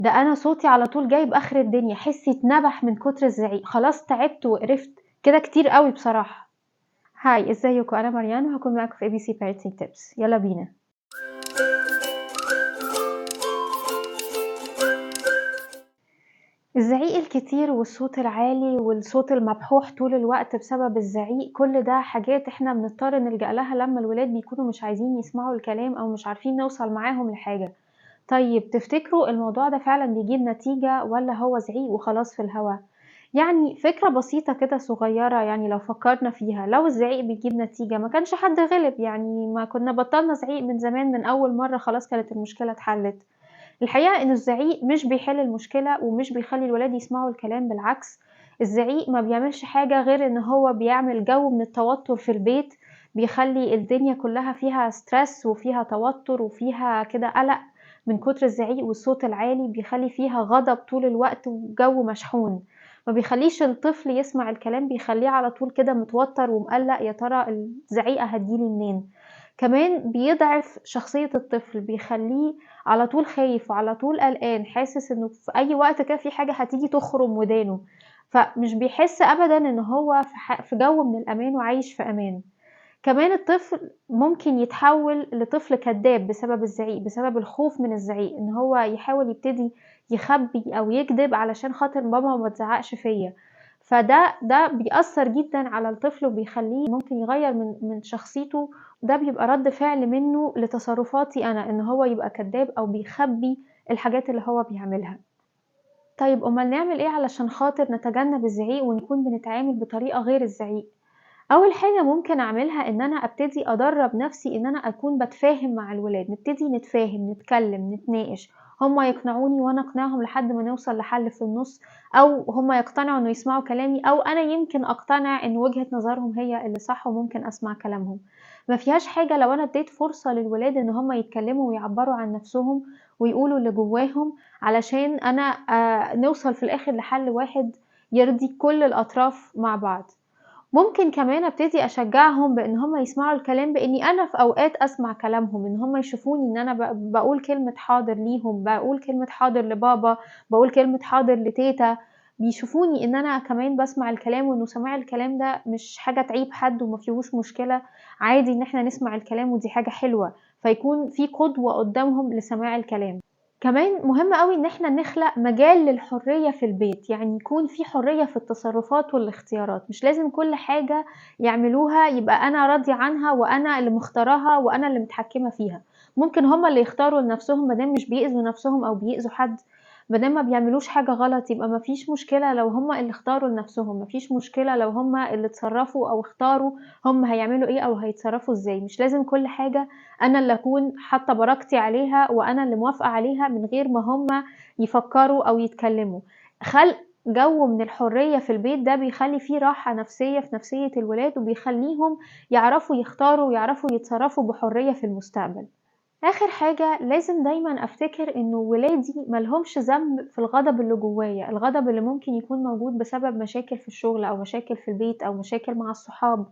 ده أنا صوتي على طول جايب آخر الدنيا، حسي اتنبح من كتر الزعيق، خلاص تعبت وقرفت، كده كتير قوي بصراحة. هاي، ازيكم؟ أنا مريان وهكون معاكم في ABC Parenting Tips. يلا بينا. الزعيق الكتير والصوت العالي والصوت المبحوح طول الوقت بسبب الزعيق، كل ده حاجات احنا بنضطر نلجأ لها لما الولاد بيكونوا مش عايزين يسمعوا الكلام أو مش عارفين نوصل معاهم لحاجة. طيب تفتكروا الموضوع ده فعلا بيجيب نتيجة ولا هو زعيق وخلاص في الهوا؟ يعني فكرة بسيطة كده صغيرة، يعني لو فكرنا فيها، لو الزعيق بيجيب نتيجة ما كانش حد غلب، يعني ما كنا بطلنا زعيق من زمان، من أول مرة خلاص كانت المشكلة اتحلت. الحقيقة إن الزعيق مش بيحل المشكلة ومش بيخلي الولاد يسمعوا الكلام، بالعكس الزعيق ما بيعملش حاجة غير إن هو بيعمل جو من التوتر في البيت، بيخلي الدنيا كلها فيها ستريس وفيها توتر وفيها كده قلق من كتر الزعيق والصوت العالي، بيخلي فيها غضب طول الوقت وجو مشحون، ما بيخليش الطفل يسمع الكلام، بيخليه على طول كده متوتر ومقلق، يا ترى الزعيقة هتجيلي منين. كمان بيضعف شخصية الطفل، بيخليه على طول خايف وعلى طول قلقان، حاسس إنه في أي وقت كده في حاجة هتيجي تخرم ودانه، فمش بيحس أبدًا إن هو في جو من الأمان وعايش في أمان. كمان الطفل ممكن يتحول لطفل كداب بسبب الزعيق، بسبب الخوف من الزعيق، إن هو يحاول يبتدي يخبي أو يكدب علشان خاطر ماما ما تزعقش فيا. فده بيأثر جدًا على الطفل وبيخليه ممكن يغير من شخصيته، وده بيبقى رد فعل منه لتصرفاتي أنا، إن هو يبقى كداب أو بيخبي الحاجات اللي هو بيعملها. طيب أمال نعمل إيه علشان خاطر نتجنب الزعيق ونكون بنتعامل بطريقة غير الزعيق؟ أول حاجة ممكن أعملها إن أنا أبتدي أدرب نفسي إن أنا أكون بتفاهم مع الولاد، نبتدي نتفاهم، نتكلم، نتناقش، هما يقنعوني وأنا أقنعهم لحد ما نوصل لحل في النص، أو هما يقتنعوا إنه يسمعوا كلامي، أو أنا يمكن أقتنع إن وجهة نظرهم هي اللي صح وممكن أسمع كلامهم. ما فيهاش حاجة لو أنا اديت فرصة للولاد إن هما يتكلموا ويعبروا عن نفسهم ويقولوا اللي جواهم، علشان أنا نوصل في الآخر لحل واحد يرضي كل الأطراف مع بعض. ممكن كمان أبتدي أشجّعهم بإن هُم يسمعوا الكلام، بإني أنا في أوقات أسمع كلامهم، إن هُم يشوفوني إن أنا باقول كلمة حاضر ليهم، باقول كلمة حاضر لبابا، باقول كلمة حاضر لتيتة، بيشوفوني إن أنا كمان باسمع الكلام، وإنه سماع الكلام ده مش حاجة تعيب حد وما فيهوش مشكلة، عادي إن إحنا نسمع الكلام ودي حاجة حلوة، فيكون في قدوة قدّامهم لسماع الكلام. كمان مهم أوي إن إحنا نخلق مجال للحرية في البيت، يعني يكون في حرية في التصرفات والاختيارات، مش لازم كل حاجة يعملوها يبقى أنا راضية عنها وأنا اللي مختاراها وأنا اللي متحكمة فيها. ممكن هُم اللي يختاروا لنفسهم ما دام مش بيأذوا نفسهم أو بيأذوا حد، ما دام ما بيعملوش حاجة غلط، يبقى ما فيش مشكلة لو هُم اللي اختاروا لنفسهم، ما فيش مشكلة لو هُم اللي اتصرفوا أو اختاروا هُم هيعملوا إيه أو هيتصرفوا إزاي، مش لازم كل حاجة أنا اللي أكون حاطة برغبتي عليها وأنا اللي موافقة عليها من غير ما هُم يفكّروا أو يتكلّموا. خلق جو من الحرية في البيت ده بيخلّي في راحة نفسية في نفسية الولاد، وبيخلّيهم يعرفوا يختاروا ويعرفوا يتصرّفوا بحرية في المستقبل. آخر حاجة لازم دايمًا أفتكر إنه ولادي ما لهمش ذنب في الغضب اللي جوايا، الغضب اللي ممكن يكون موجود بسبب مشاكل في الشغل أو مشاكل في البيت أو مشاكل مع الصحاب،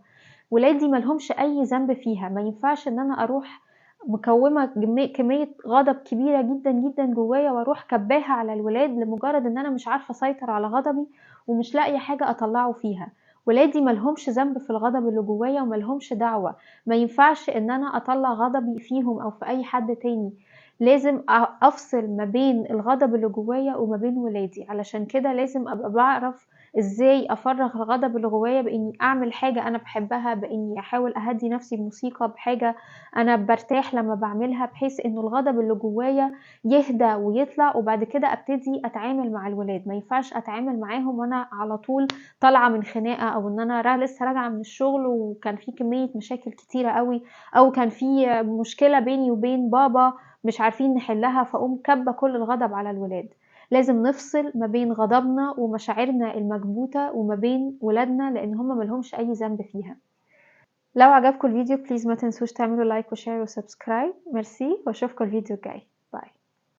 ولادي ما لهمش أي ذنب فيها، ما ينفعش إن أنا أروح مكوّمة كمية غضب كبيرة جدًا، جدًا جوايا وأروح كاباها على الولاد لمجرد إن أنا مش عارفة أسيطر على غضبي ومش لاقية حاجة أطلّعه فيها. ولادي ما لهمش ذنب في الغضب اللي جوايا وما لهمش دعوة، ما ينفعش إن أنا أطلّع غضبي فيهم أو في أي حد تاني، لازم أفصل ما بين الغضب اللي جوايا وما بين ولادي، علشان كده لازم أبقى باعرف إزاي أفرّغ الغضب اللي جوايا بإني أعمل حاجة أنا باحبها، بإني أحاول أهدّي نفسي بموسيقى، بحاجة أنا بارتاح لمّا باعملها، بحيث إنه الغضب اللي جوايا يهدى ويطلع، وبعد كده أبتدي أتعامل مع الولاد، ما ينفعش أتعامل معاهم وأنا على طول طالعة من خناقة، أو إن أنا لسه راجعة من الشغل وكان في كمية مشاكل كتيرة أوي، أو كان في مشكلة بيني وبين بابا مش عارفين نحلّها، فاقوم كابة كل الغضب على الولاد. لازم نفصل ما بين غضبنا ومشاعرنا المكبوتة وما بين ولادنا، لإن هُم ما لهمش أي ذنب فيها. لو عجبكم الفيديو please ما تنسوش تعملوا لايك وشير وسبسكرايب. ميرسي وأشوفكم الفيديو الجاي.